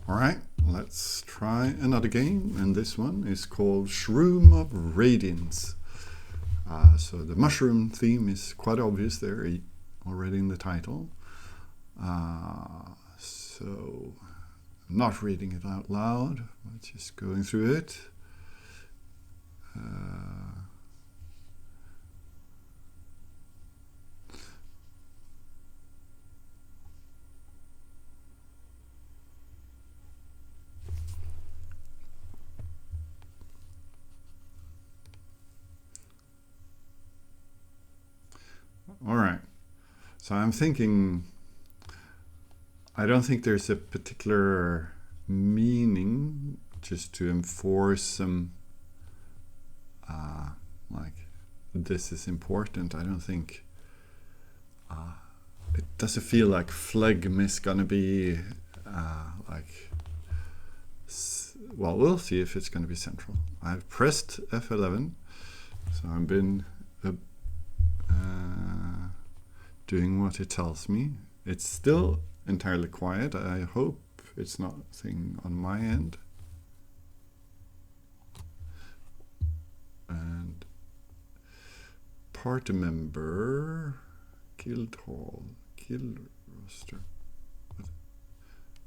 Alright, let's try another game, and this one is called Shroom of Radiance. So the mushroom theme is quite obvious there already in the title. So I'm not reading it out loud, but just going through it. All right, so I'm thinking, I don't think there's a particular meaning just to enforce some like this is important. I don't think it doesn't feel like phlegm is gonna be like, well, we'll see if it's gonna be central. I've pressed F11, so I've been doing what it tells me. It's still entirely quiet. I hope it's nothing on my end. And party member, guild hall, guild roster.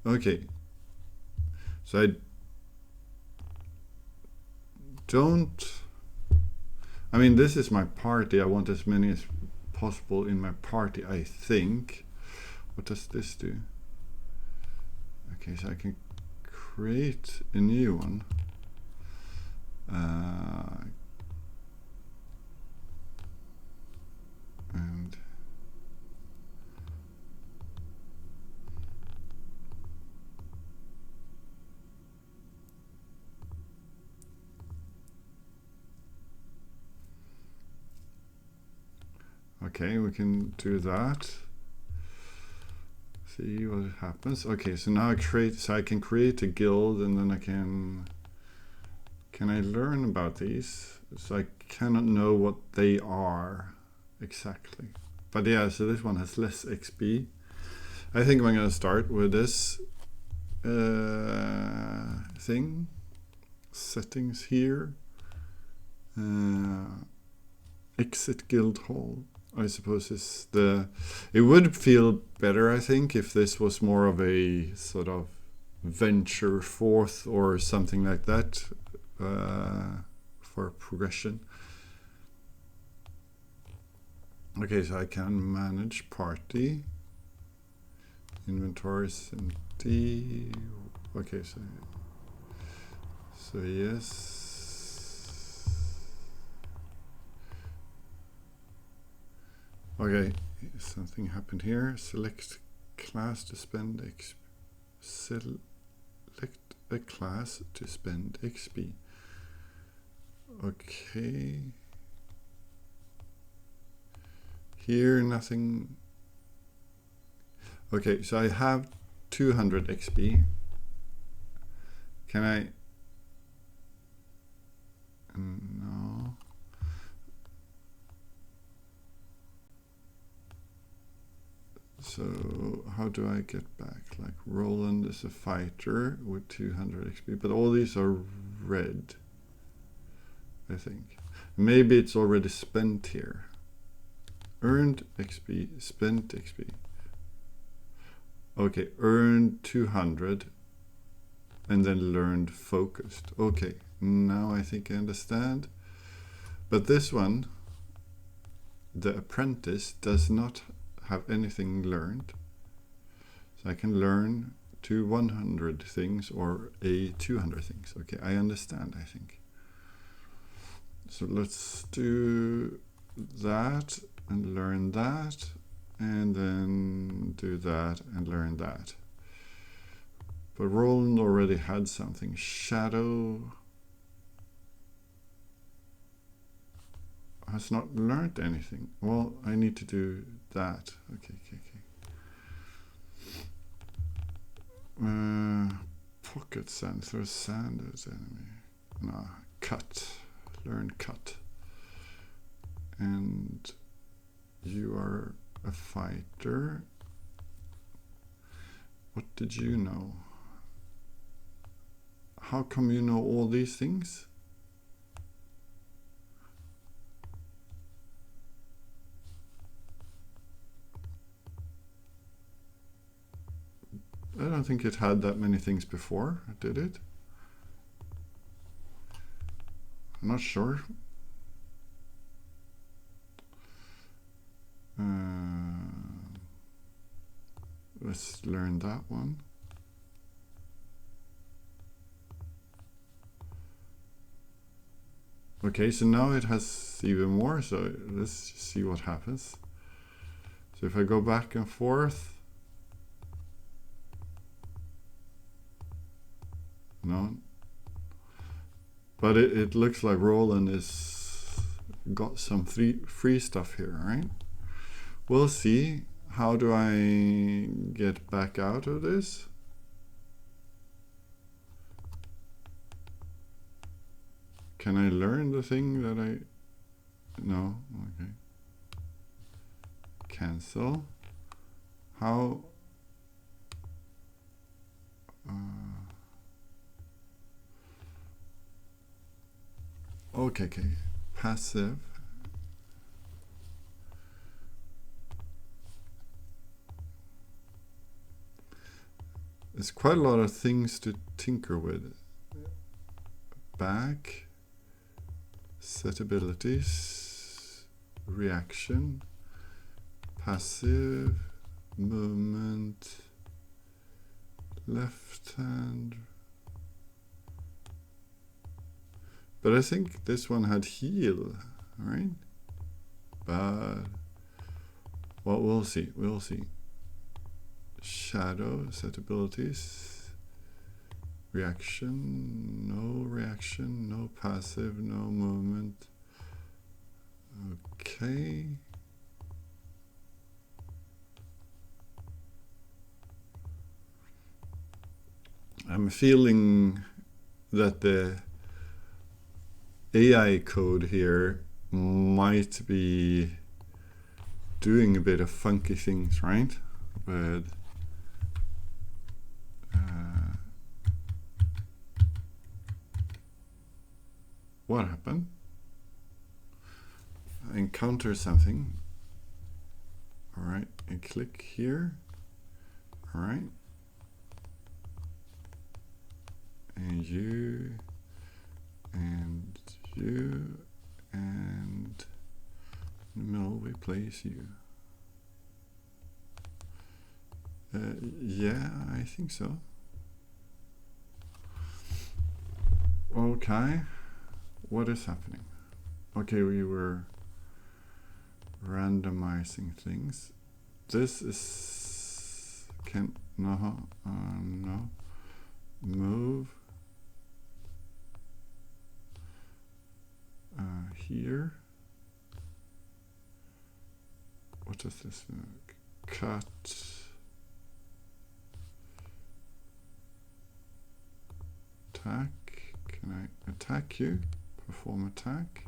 Okay, so I don't, I mean, this is my party. I want as many as possible in my party, I think. What does this do? Okay, so I can create a new one. And okay, we can do that. See what happens. Okay, so now I can create a guild, and then I can I learn about these? So I cannot know what they are exactly. But yeah, so this one has less XP. I think I'm gonna start with this thing. Settings here. Exit guild hall, I suppose is the, it would feel better, I think, if this was more of a sort of venture forth or something like that for progression. Okay, so I can manage party, inventories empty. Okay, so yes. Okay, something happened here. Select class to spend XP. Select a class to spend XP. Okay. Here nothing. Okay, so I have 200 XP. Can I? No. So how do I get back? Like Roland is a fighter with 200 XP, but all these are red, I think. Maybe it's already spent here. Earned XP, spent XP. Okay, earned 200 and then learned focused. Okay, now I think I understand. But this one, the apprentice, does not have anything learned. So I can learn to 100 things or a 200 things. Okay, I understand, I think. So let's do that and learn that, and then do that and learn that. But Roland already had something. Shadow has not learned anything. Well, I need to do that. Okay. Pocket sand, throw sand as enemy. No, cut. Learn cut. And you are a fighter. What did you know? how come you know all these things? I don't think it had that many things before, did it? I'm not sure. Let's learn that one. Okay, so now it has even more, so let's see what happens. So if I go back and forth, no. But it looks like Roland is got some free stuff here, right? We'll see. How do I get back out of this? Can I learn the thing that I... No, okay. Cancel. How... okay. Passive. There's quite a lot of things to tinker with. Back. Set abilities. Reaction. Passive. Movement. Left hand. But I think this one had heal, right? But well, we'll see. We'll see. Shadow, set abilities. Reaction, no passive, no movement. Okay. I'm feeling that the AI code here might be doing a bit of funky things, right? But what happened? I encounter something. All right, and click here. All right. And you, and you, and in the middle we place you. Yeah, I think so. Okay, what is happening? Okay, we were randomizing things. This is no. Move here. What does this mean? Cut. Attack. Can I attack you? Perform attack.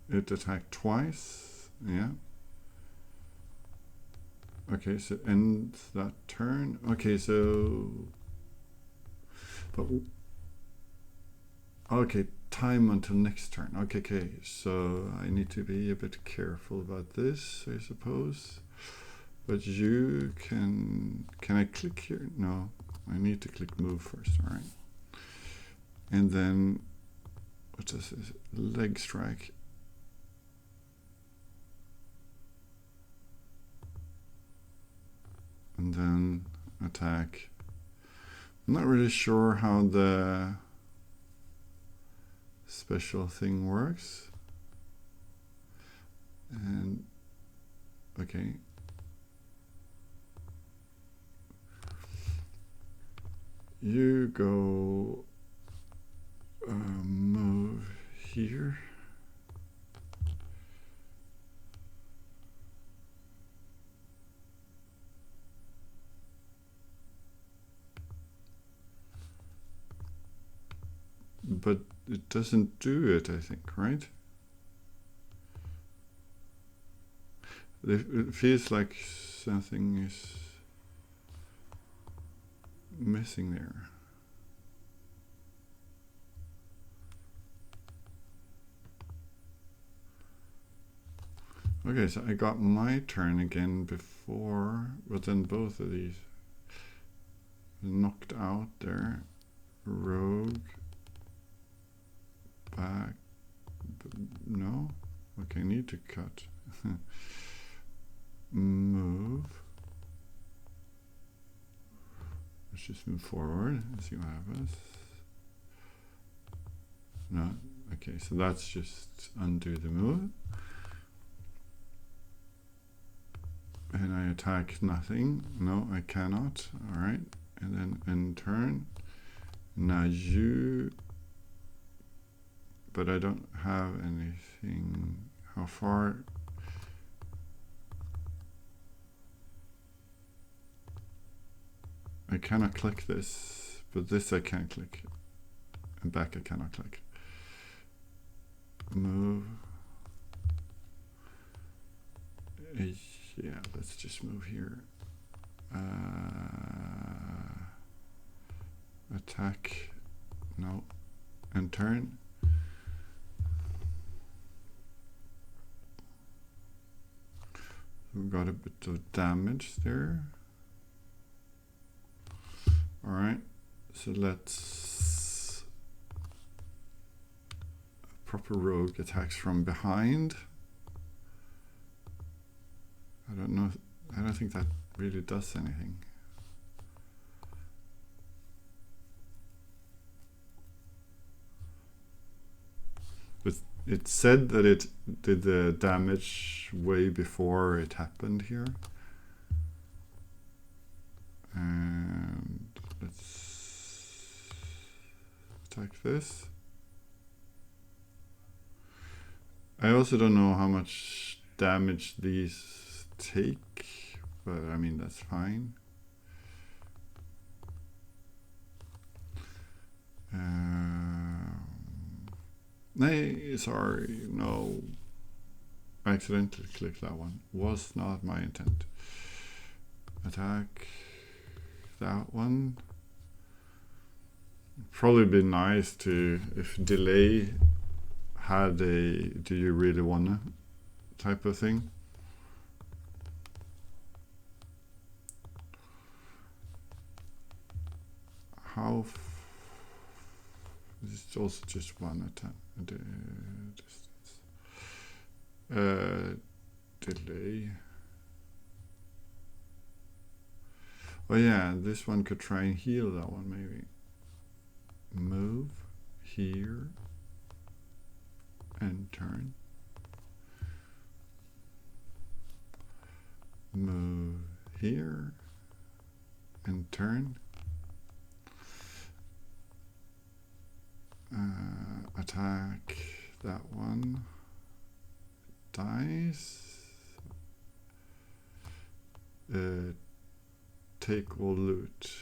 It attacked twice. Yeah. Okay, so end that turn. Okay, so... But... Okay, time until next turn. Okay, so I need to be a bit careful about this, I suppose. But you can... Can I click here? No, I need to click move first, alright. And then... What does this? Leg strike. And then attack. I'm not really sure how the special thing works. And okay. You go move here. But it doesn't do it, I think, right? It feels like something is missing there. Okay, so I got my turn again before, but then both of these knocked out there. Rogue. Back. No? Okay, need to cut. Move. Let's just move forward and see what happens. No? Okay, so that's just undo the move. And I attack nothing. No, I cannot. Alright. And then end turn. Now you. But I don't have anything. How far? I cannot click this, but this I can click. And back I cannot click. Move. Yeah, let's just move here. Attack. No. And turn. We got a bit of damage there. Alright. So let's... Proper rogue attacks from behind. I don't know. I don't think that really does anything. But it said that it did the damage way before it happened here. And let's attack this. I also don't know how much damage these take, but I mean, that's fine. Nay, sorry, no. I accidentally clicked that one. Was not my intent. Attack that one. Probably be nice to, if delay had a do you really wanna type of thing. How this is also just one attack distance. Delay. Oh yeah, this one could try and heal that one maybe. Move here and turn. Move here and turn. Attack that one. Dies. Take all loot.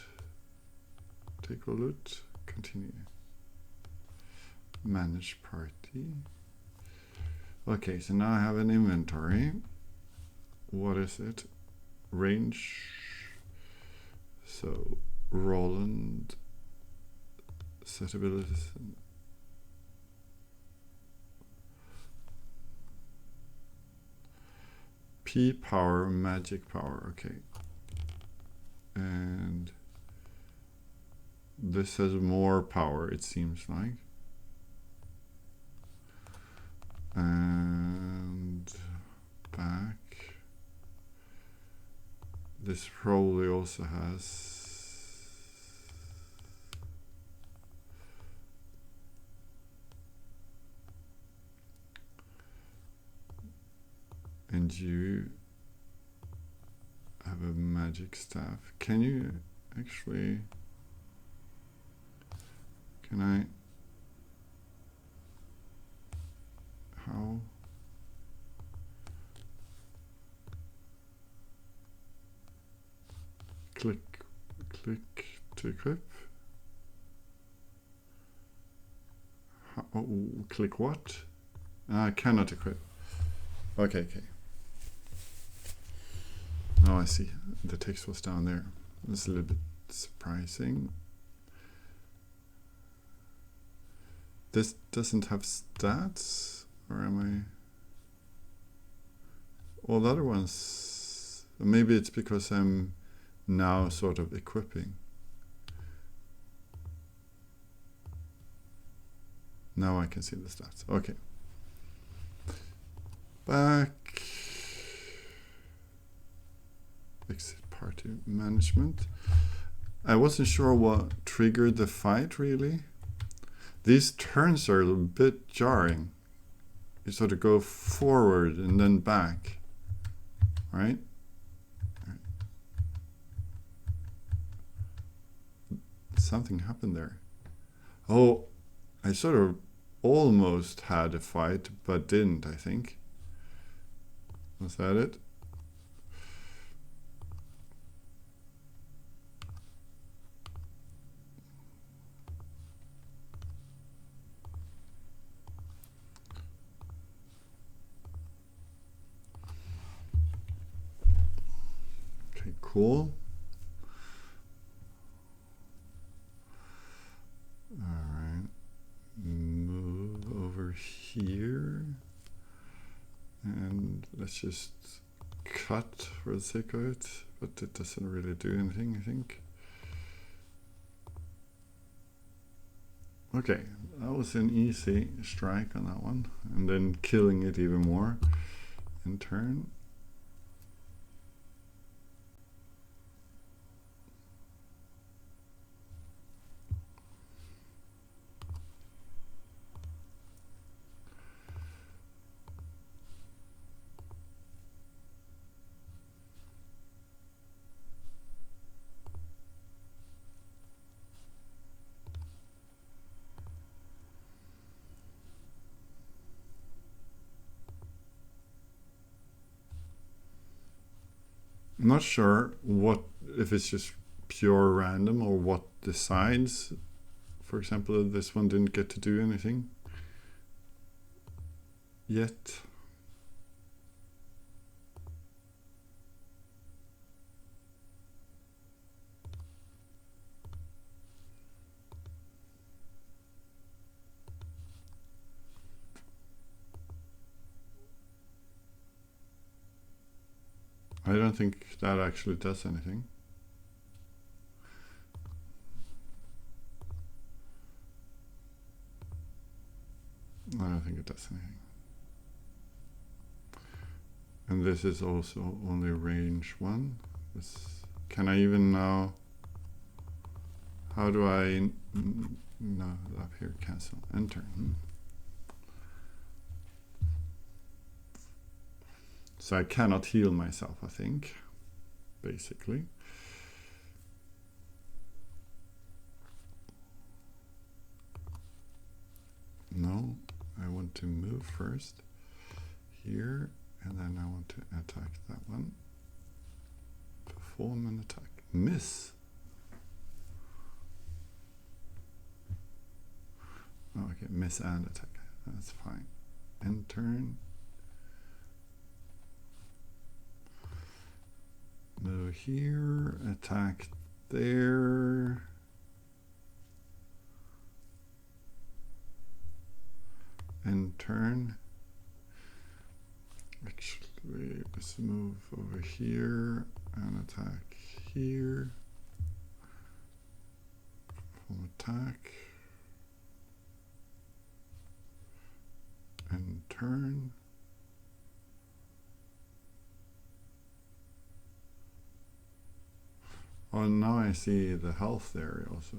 Take all loot. Continue. Manage party. Okay, so now I have an inventory. What is it? Range. So Roland. Set abilities. P power, magic power. Okay. And this has more power, it seems like. And back. This probably also has and you have a magic staff. Can you actually, can I, how? Click to equip. How, oh, click what? I cannot equip. Okay. Oh, I see. The text was down there. That's a little bit surprising. This doesn't have stats, or am I? All the other ones, maybe it's because I'm now sort of equipping. Now I can see the stats. Okay. Back. Exit party management. I wasn't sure what triggered the fight really. These turns are a bit jarring. You sort of go forward and then back, right? Something happened there. Oh, I sort of almost had a fight, but didn't, I think. Was that it? Okay, cool. All right. Move over here. And let's just cut for the sake of it, but it doesn't really do anything, I think. Okay, that was an easy strike on that one, and then killing it even more in turn. I'm not sure what, if it's just pure random or what decides. For example, this one didn't get to do anything yet. I don't think that actually does anything. I don't think it does anything. And this is also only range 1. Can I even now? How do I? No, up here, cancel, enter. So I cannot heal myself, I think, basically. No, I want to move first here, and then I want to attack that one. Perform an attack. Miss. Oh, okay, miss and attack. That's fine. End turn. Move here, attack there. End turn. Actually, let's move over here and attack here. Full attack. End turn. Oh, now I see the health there also.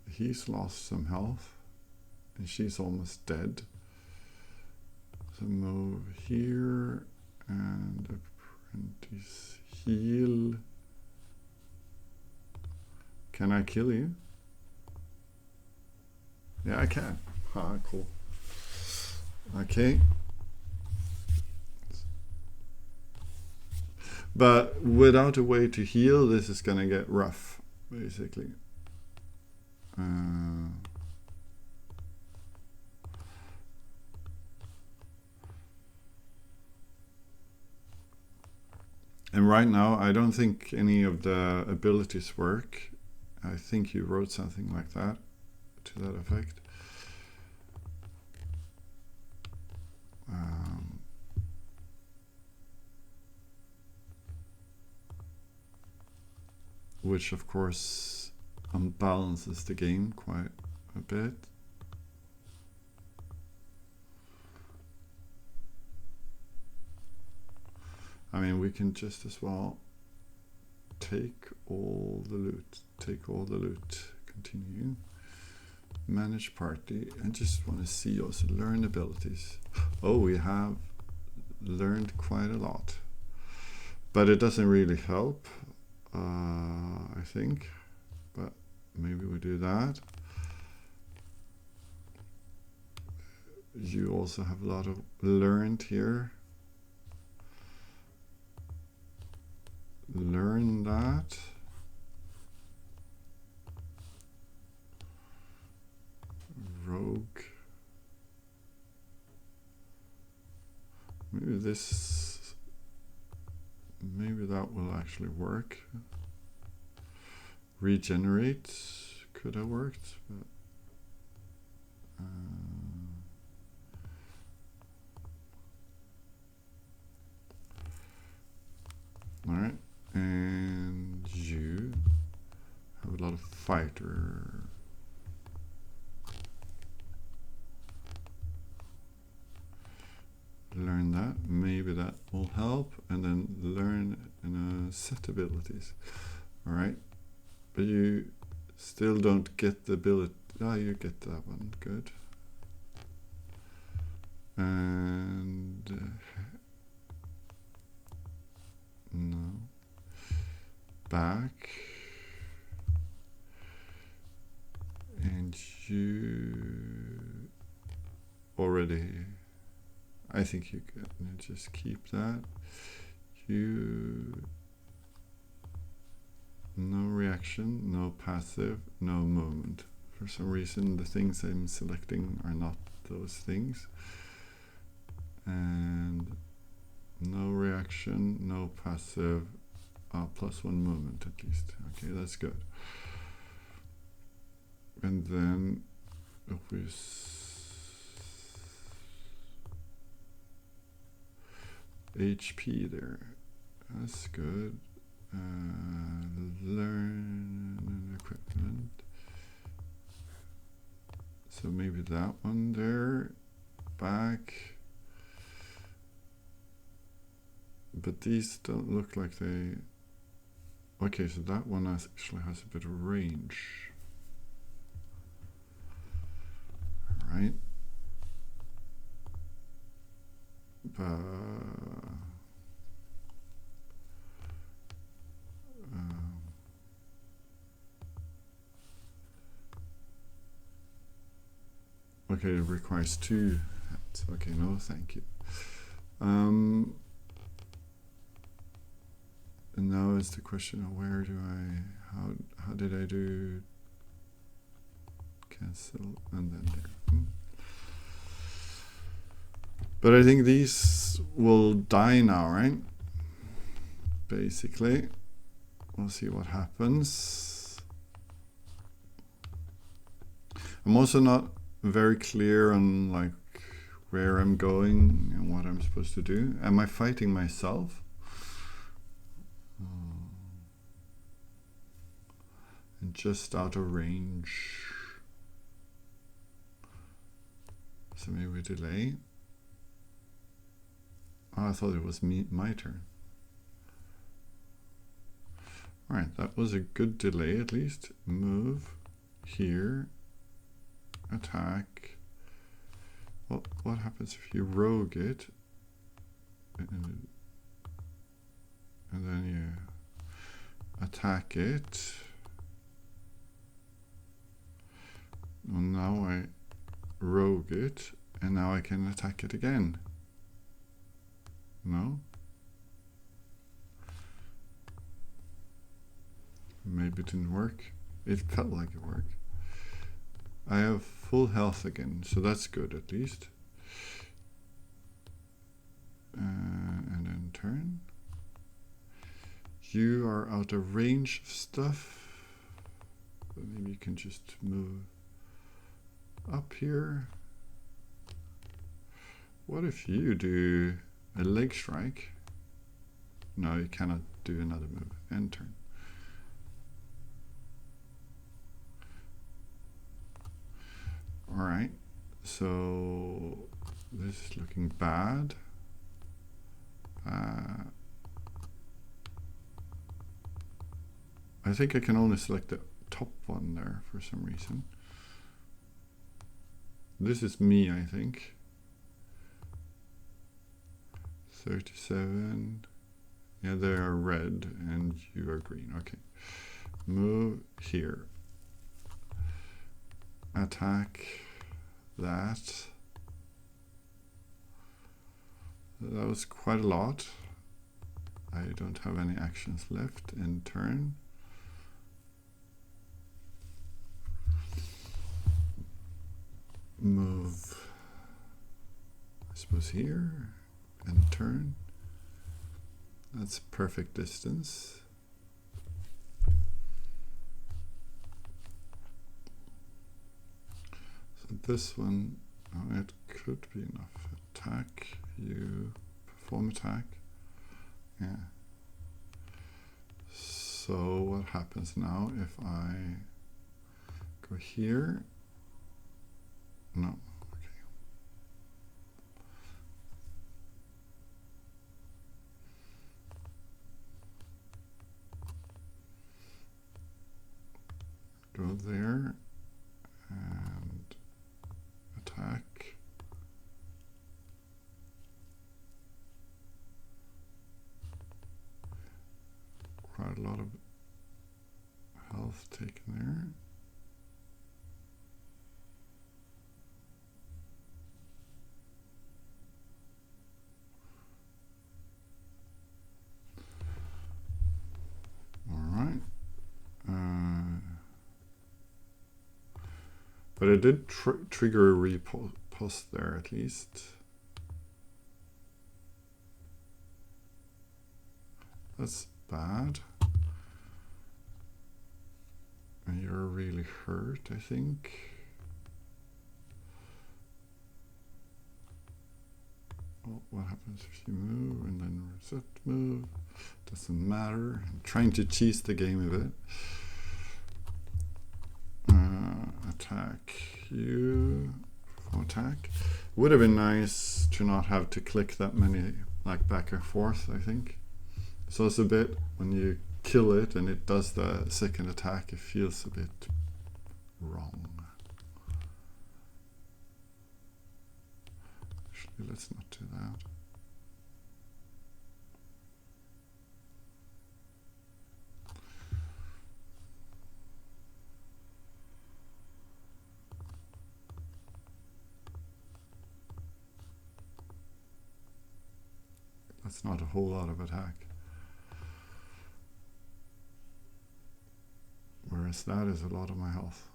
He's lost some health, and she's almost dead. So move here, and apprentice heal. Can I kill you? Yeah, I can. Ah, cool. Okay. But without a way to heal, this is gonna get rough, basically. And right now, I don't think any of the abilities work. I think you wrote something like that, to that effect. Which, of course, unbalances the game quite a bit. I mean, we can just as well take all the loot. Take all the loot. Continue. Manage party. I just want to see also learn abilities. Oh, we have learned quite a lot. But it doesn't really help, I think. But maybe we do that. You also have a lot of learned here. Learn that. Rogue. Maybe this, maybe that will actually work. Regenerate could have worked, but all right. And you have a lot of fighter. Learn that. Maybe that will help. And then learn set abilities. All right. But you still don't get the ability. Oh, you get that one. Good. And no. Back. And you already, I think you can just keep that. You, no reaction, no passive, no movement. For some reason, the things I'm selecting are not those things. And no reaction, no passive, +1 movement at least. Okay, that's good. And then HP there. That's good. Learn equipment. So maybe that one there. Back. But these don't look like they... Okay, so that one actually has a bit of range. Right? Okay, it requires 2 hats. Okay, no, thank you. And now is the question of where do I, how did I do cancel and then there. But I think these will die now, right? Basically, we'll see what happens. I'm also not very clear on like where I'm going and what I'm supposed to do. Am I fighting myself? And just out of range. So maybe we delay. Oh, I thought it was my turn. All right, that was a good delay at least. Move here, attack. Well, what happens if you rogue it? And then you attack it. And now I rogue it, and now I can attack it again. No? Maybe it didn't work. It felt like it worked. I have full health again, so that's good at least. And then turn. You are out of range of stuff. Maybe you can just move up here. What if you do a leg strike? No, you cannot do another move. And turn. Alright, so this is looking bad. I think I can only select the top one there for some reason. This is me, I think. 37. Yeah, they are red and you are green. Okay. Move here. Attack that. That was quite a lot. I don't have any actions left. And turn. Move, I suppose here, and turn. That's perfect distance. So this one, oh, it could be enough. Attack, you perform attack. Yeah. So what happens now if I go here? No, okay. Go there and attack. Quite a lot of health taken there. But I did trigger a riposte there at least. That's bad. And you're really hurt, I think. Oh, what happens if you move and then reset move? Doesn't matter. I'm trying to cheese the game a bit. Attack you. Attack. Would have been nice to not have to click that many, like back and forth, I think. So it's a bit, when you kill it and it does the second attack, it feels a bit wrong. Actually, let's not do that. That's not a whole lot of attack. Whereas that is a lot of my health.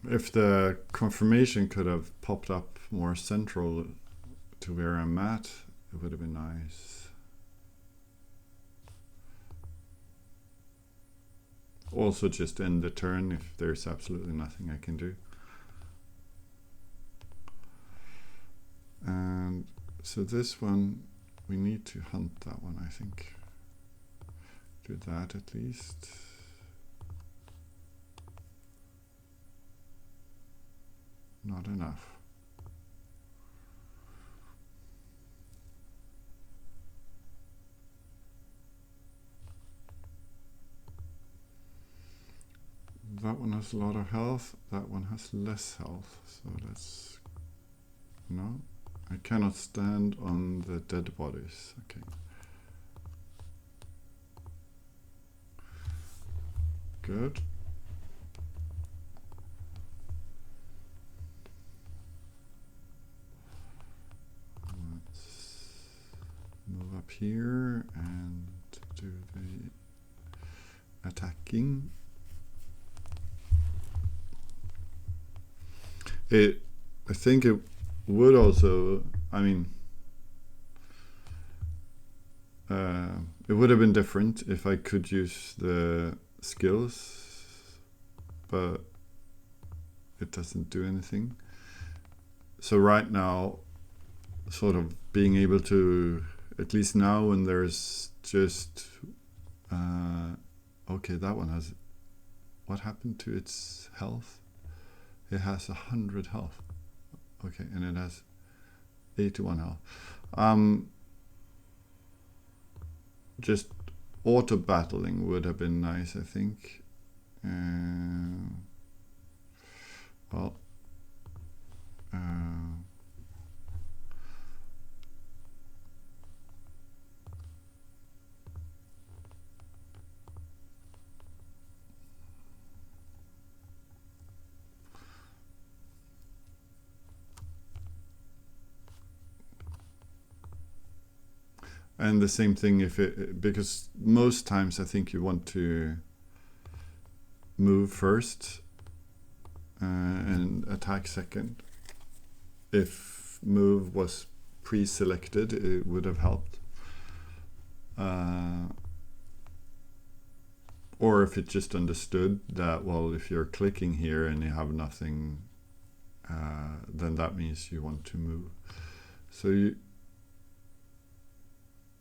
If the confirmation could have popped up more central to where I'm at, it would have been nice. Also just end the turn if there's absolutely nothing I can do. And so this one, we need to hunt that one, I think. Do that at least. Not enough. That one has a lot of health. That one has less health. So let's... No. I cannot stand on the dead bodies. Okay. Good. Let's move up here and do the attacking. I think it would also, I mean, it would have been different if I could use the skills, but it doesn't do anything. So right now, sort of being able to, at least now when there's just, okay, that one has, what happened to its health? It has 100 health. Okay, and it has 81 health. Just auto battling would have been nice, I think. Well, and the same thing if it, because most times I think you want to move first and attack second. If move was pre-selected, it would have helped. Or if it just understood that, well, if you're clicking here and you have nothing, then that means you want to move. So you...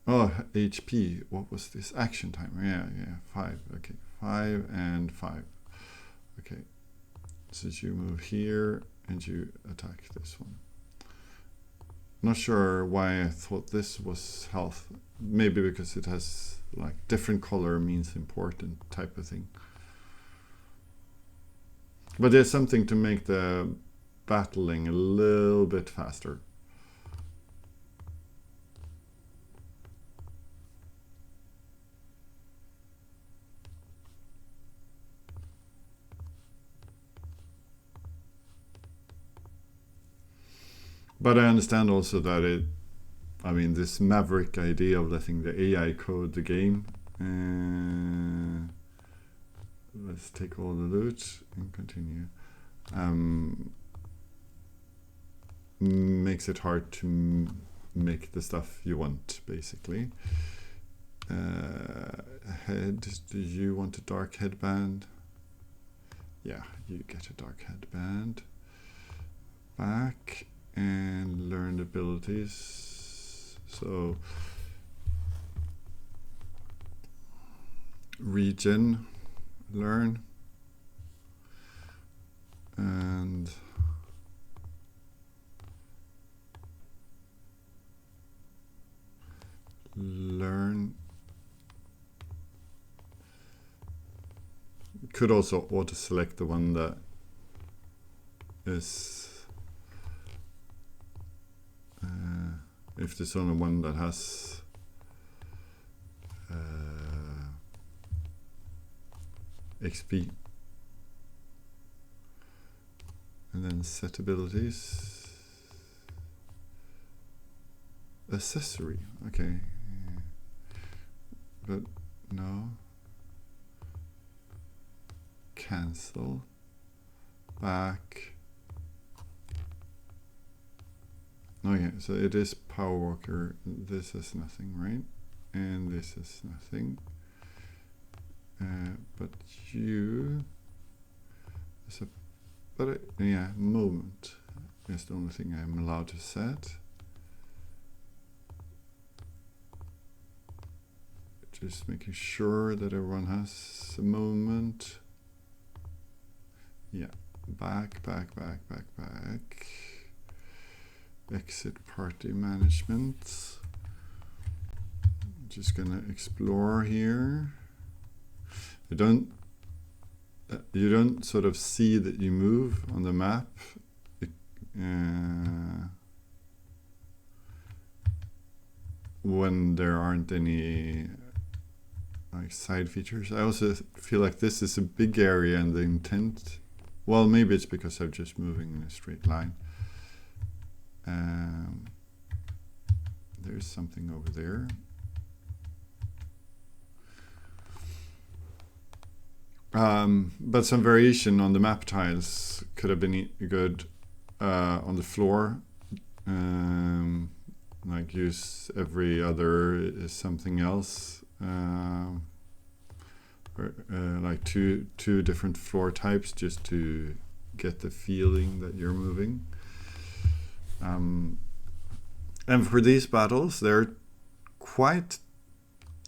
Oh, HP, what was this? Action timer, yeah, 5, okay, 5 and 5. Okay, so you move here and you attack this one. Not sure why I thought this was health. Maybe because it has like different color means important type of thing. But there's something to make the battling a little bit faster. But I understand also that it, I mean, this maverick idea of letting the AI code the game. Let's take all the loot and continue. Makes it hard to make the stuff you want, basically. Head, do you want a dark headband? Yeah, you get a dark headband. Back. And learned abilities. So regen, learn, and learn. Could also auto select the one that is if there's only one that has XP. And then set abilities. Accessory, okay. But no. Cancel. Back. Okay, so it is Power Walker. This is nothing, right? And this is nothing. But you... is a, but yeah, movement is the only thing I'm allowed to set. Just making sure that everyone has a movement. Yeah, back. Exit party management. Just gonna explore here. I don't you don't sort of see that you move on the map. When there aren't any like side features. I also feel like this is a big area and the intent, well, maybe it's because I'm just moving in a straight line. There's something over there. But some variation on the map tiles could have been good on the floor. Like use every other is something else. Like two different floor types just to get the feeling that you're moving. And for these battles, they're quite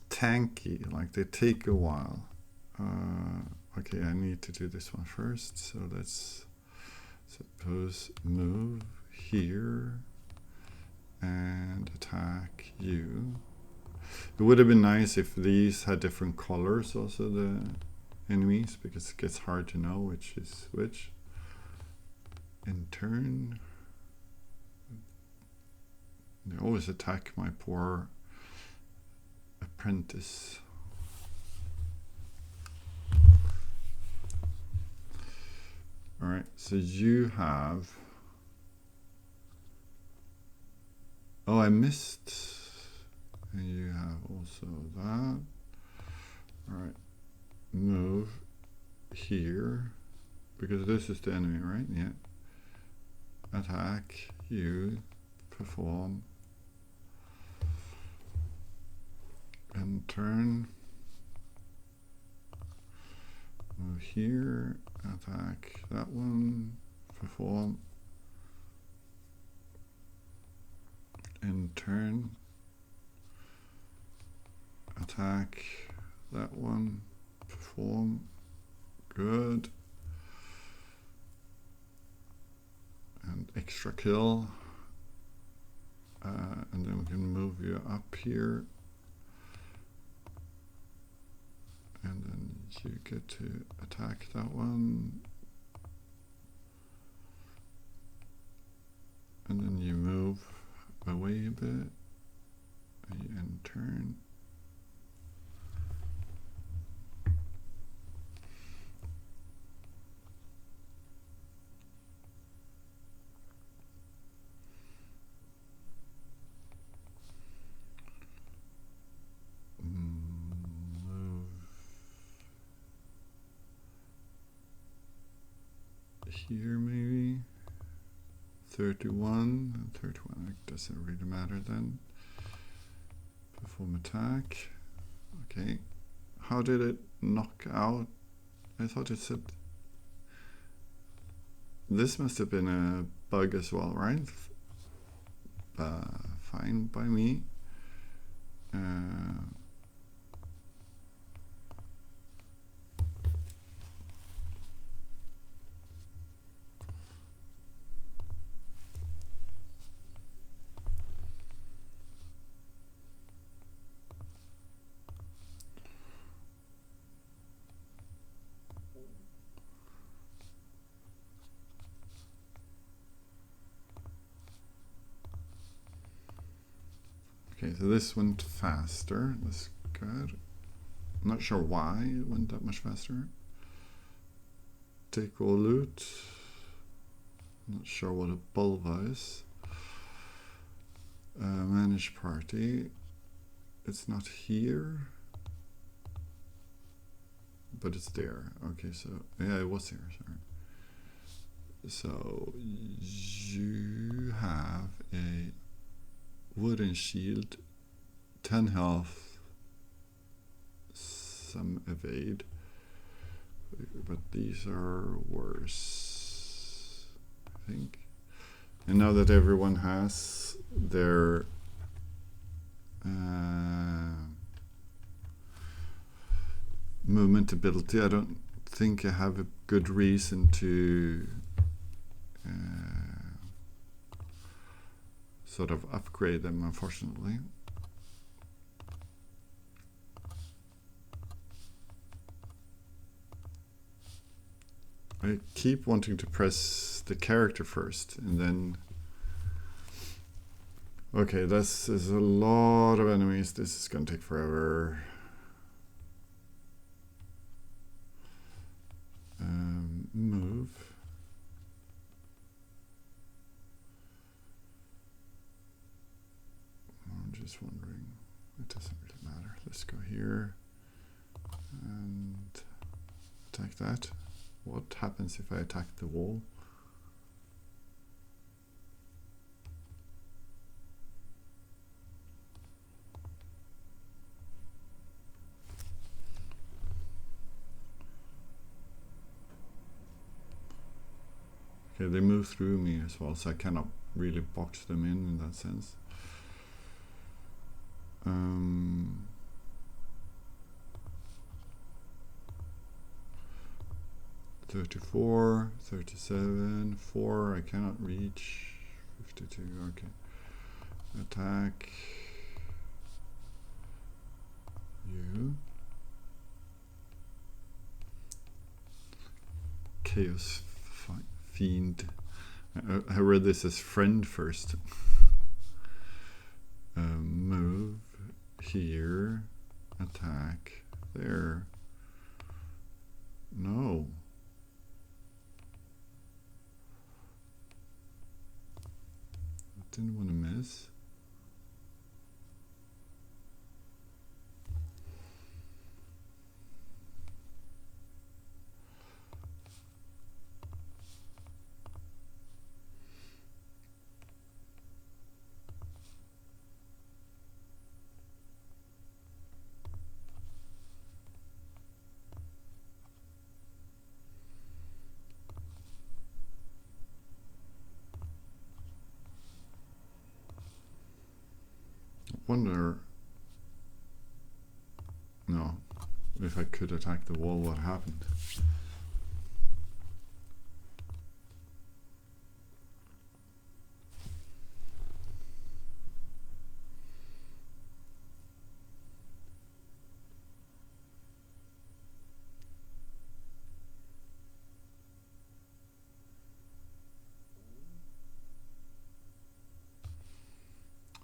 tanky, like they take a while. Okay, I need to do this one first, so let's suppose move here and attack you. It would have been nice if these had different colors also, the enemies, because it gets hard to know which is which. In turn, they always attack my poor apprentice. Alright, so you have... Oh, I missed. And you have also that. Alright, move here. Because this is the enemy, right? Yeah. Attack, you, perform. And turn. Move here, attack that one, perform. And turn. Attack that one, perform. Good. And extra kill. And then we can move you up here. And then you get to attack that one. And then you move away a bit. And turn. Here maybe 31 and 31, it doesn't really matter then. Perform attack. Okay, how did it knock out? I thought it said this must have been a bug as well, right? Fine by me. Okay, so this went faster. That's good. I'm not sure why it went that much faster. Take all loot. Not sure what a bulva is. Manage party. It's not here, but it's there. Okay, so yeah, it was here. Sorry. So you have a wooden shield, 10 health, some evade, but these are worse, I think. And now that everyone has their movement ability, I don't think I have a good reason to sort of upgrade them, unfortunately. I keep wanting to press the character first and then... Okay, this is a lot of enemies. This is gonna take forever. Move. I'm just wondering. It doesn't really matter. Let's go here and attack that. What happens if I attack the wall? Okay, they move through me as well, so I cannot really box them in that sense. 34, 37, 4, I cannot reach. 52, okay. Attack you. Chaos Fiend. I read this as friend first. Move here. Attack there. No. Didn't want to miss. Wonder, no, if I could attack the wall, what happened?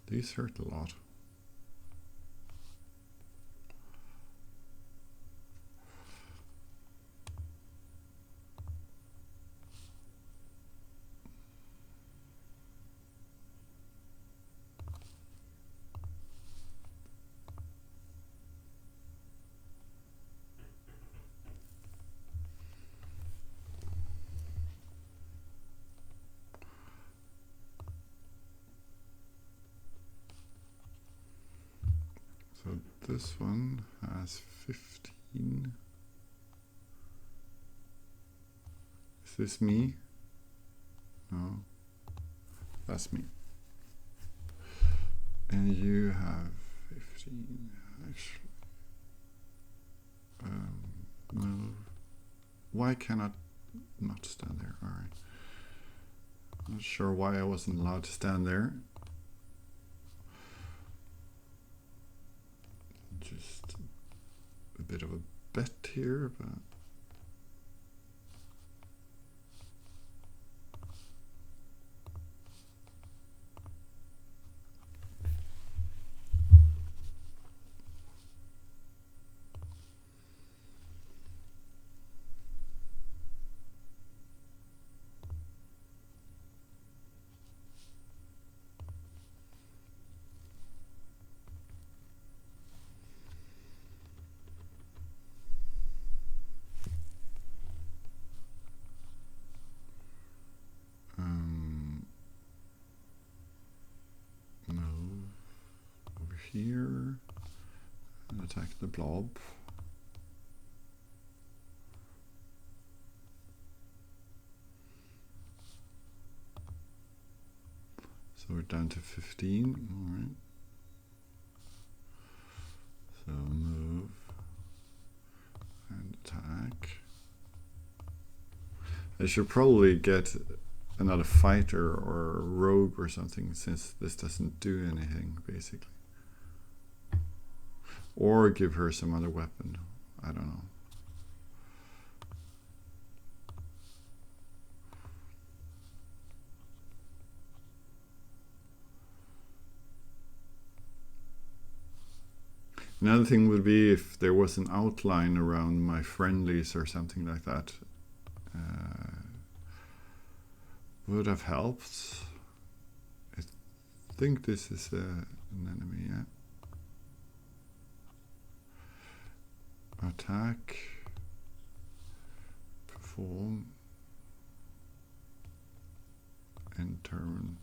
These hurt a lot. So this one has 15. Is this me? No, that's me. And you have 15, actually. Move. Why cannot not stand there? All right. Not sure why I wasn't allowed to stand there. Just a bit of a bet here, but move over here and attack the blob. So we're down to 15. All right. So move and attack. I should probably get another fighter or a rogue or something, since this doesn't do anything basically. Or give her some other weapon. I don't know. Another thing would be if there was an outline around my friendlies or something like that. Would have helped. I think this is an enemy, yeah. Attack. Perform. And turn.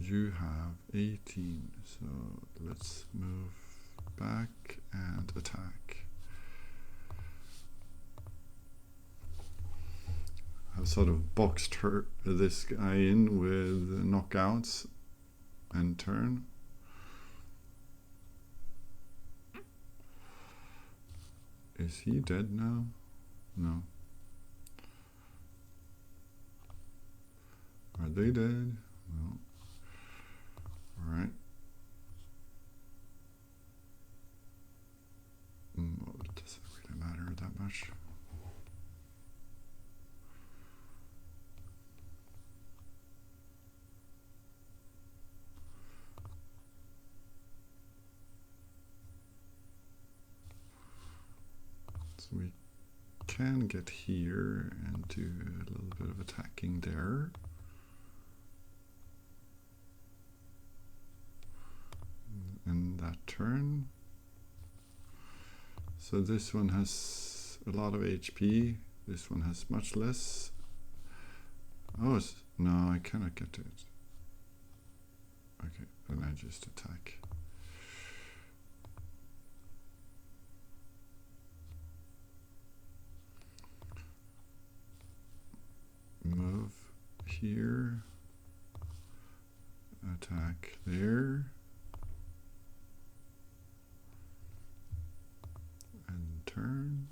You have 18, so let's move back and attack. I've sort of boxed this guy in with knockouts and turn. Is he dead now? No. Are they dead? No. Alright. Well, it doesn't really matter that much. So we can get here and do a little bit of attacking there. And that turn. So this one has a lot of HP. This one has much less. Oh, no, I cannot get to it. Okay, then I just attack. Move here. Attack there. And turn.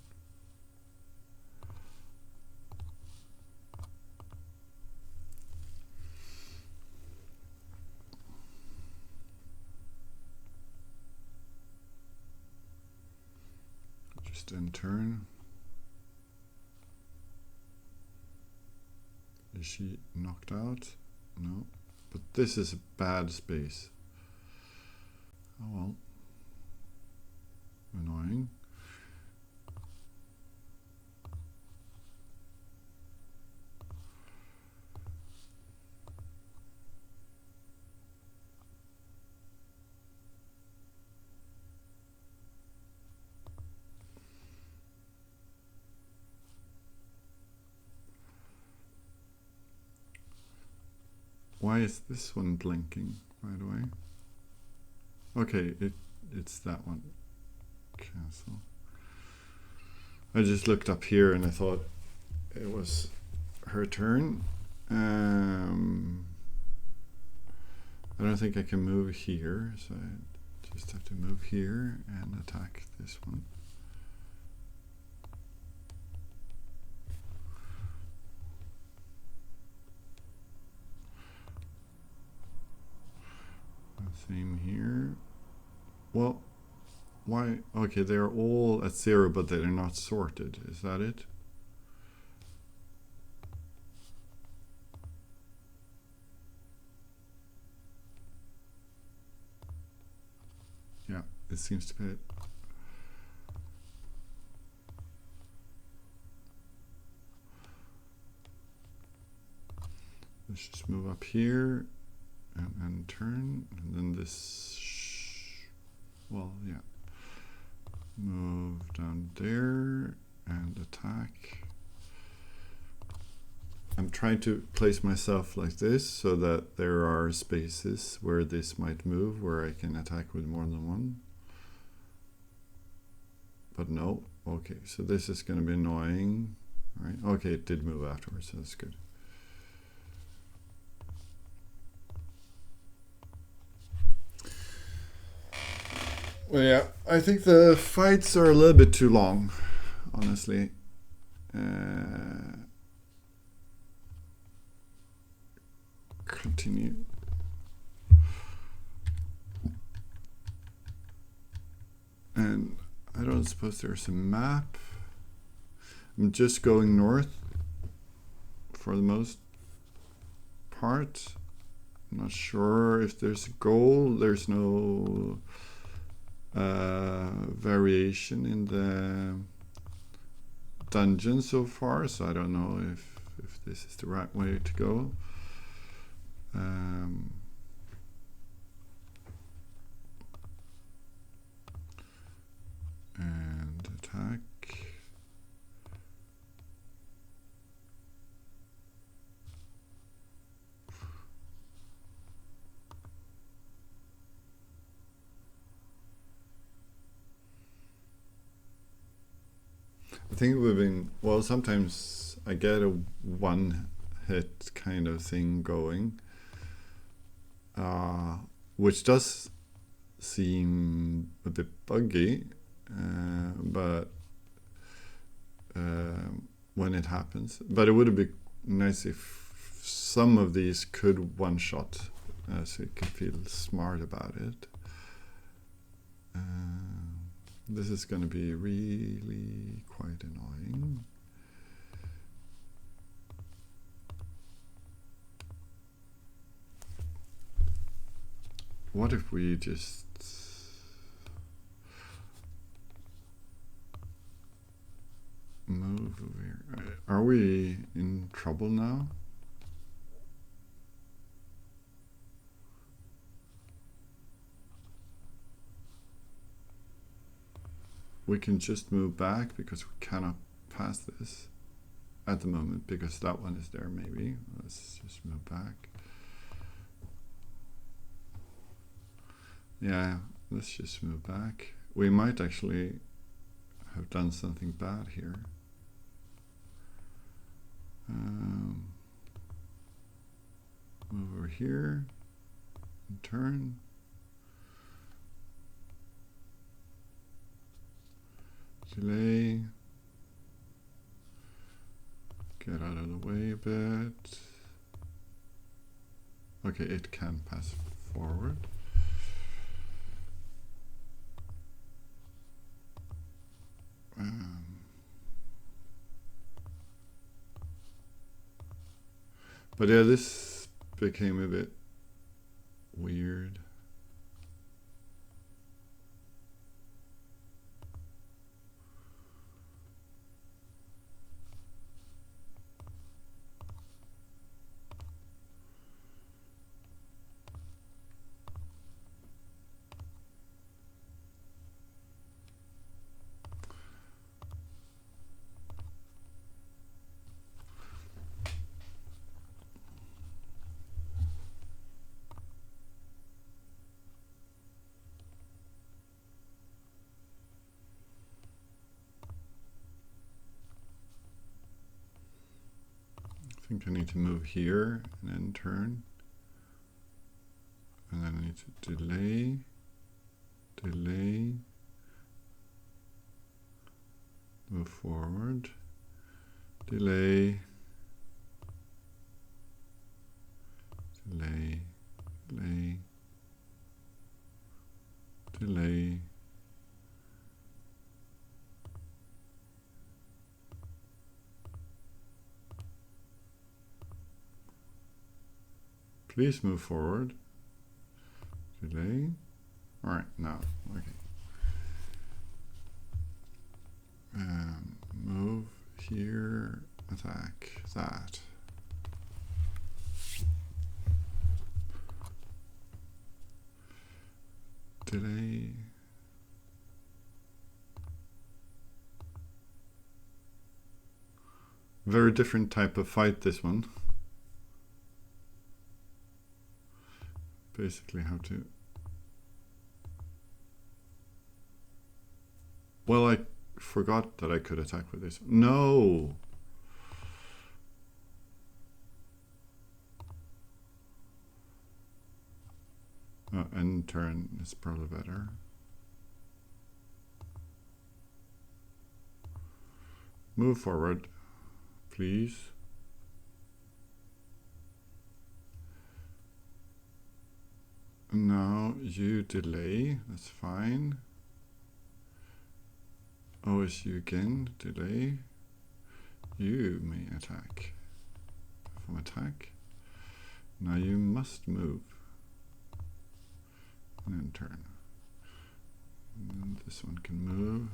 Just end turn. Is she knocked out? No. But this is a bad space. Oh well. Annoying. Why is this one blinking right away? Okay, it's that one. Cancel. I just looked up here and I thought it was her turn. I don't think I can move here, so I just have to move here and attack this one. Same here. Well, why? Okay, they're all at 0, but they're not sorted. Is that it? Yeah, it seems to be it. Let's just move up here and turn, and then this, well, yeah. Move down there and attack. I'm trying to place myself like this so that there are spaces where this might move, where I can attack with more than one. But no. Okay, so this is going to be annoying. Right? Okay, it did move afterwards, so that's good. Well, yeah, I think the fights are a little bit too long, honestly. Continue. And I don't suppose there's a map. I'm just going north for the most part. I'm not sure if there's a goal. There's no variation in the dungeon so far, so I don't know if this is the right way to go. And attack. I think we've been, well, sometimes I get a one hit kind of thing going, which does seem a bit buggy, but when it happens. But it would be nice if some of these could one shot, so you can feel smart about it. This is going to be really quite annoying. What if we just move over here? Are we in trouble now? We can just move back because we cannot pass this at the moment because that one is there maybe. Let's just move back. Yeah, let's just move back. We might actually have done something bad here. Move over here and turn. Delay. Get out of the way a bit. Okay, it can pass forward. But yeah, this became a bit weird. I think I need to move here and then turn. And then I need to delay, delay, move forward, delay, delay, delay, delay. Please move forward. Delay. All right, now, okay. Move here, attack that. Delay. Very different type of fight, this one. Basically how to... Well, I forgot that I could attack with this. No! End turn is probably better. Move forward, please. Now you delay, that's fine. OSU again, delay. You may attack. from attack. Now you must move. And then turn. And this one can move.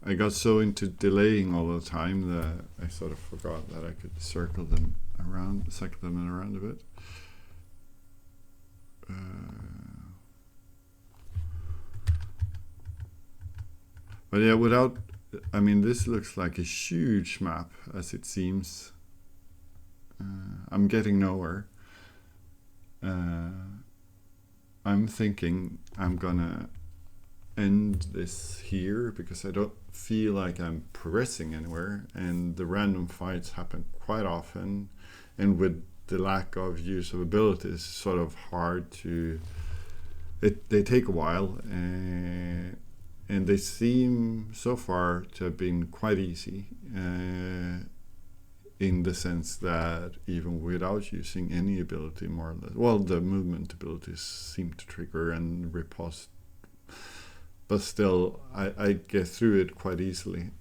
I got so into delaying all the time that I sort of forgot that I could cycle them around a bit. But yeah, this looks like a huge map as it seems. I'm getting nowhere. I'm thinking I'm gonna end this here because I don't feel like I'm progressing anywhere, and the random fights happen quite often, and with the lack of use of abilities, it's sort of hard to. They take a while, and they seem so far to have been quite easy. In the sense that even without using any ability, more or less, well, the movement abilities seem to trigger and riposte, but still, I get through it quite easily.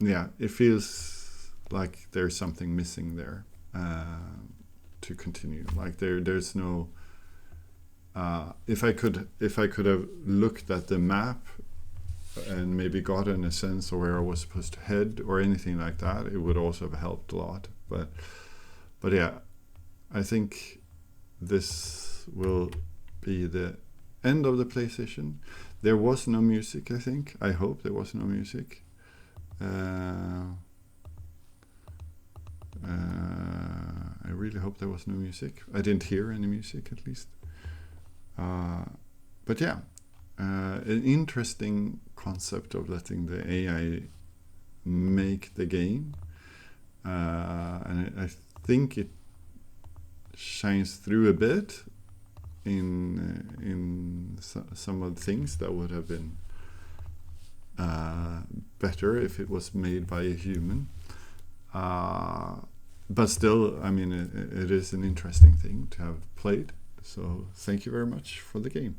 Yeah, it feels like there's something missing there to continue. Like there's no. If I could have looked at the map and maybe gotten a sense of where I was supposed to head or anything like that, it would also have helped a lot. But yeah, I think this will be the end of the PlayStation. There was no music, I think. I hope there was no music. I really hope there was no music. I didn't hear any music, at least. But yeah, an interesting concept of letting the AI make the game, and I think it shines through a bit in some of the things that would have been better if it was made by a human. But still, it is an interesting thing to have played. So thank you very much for the game.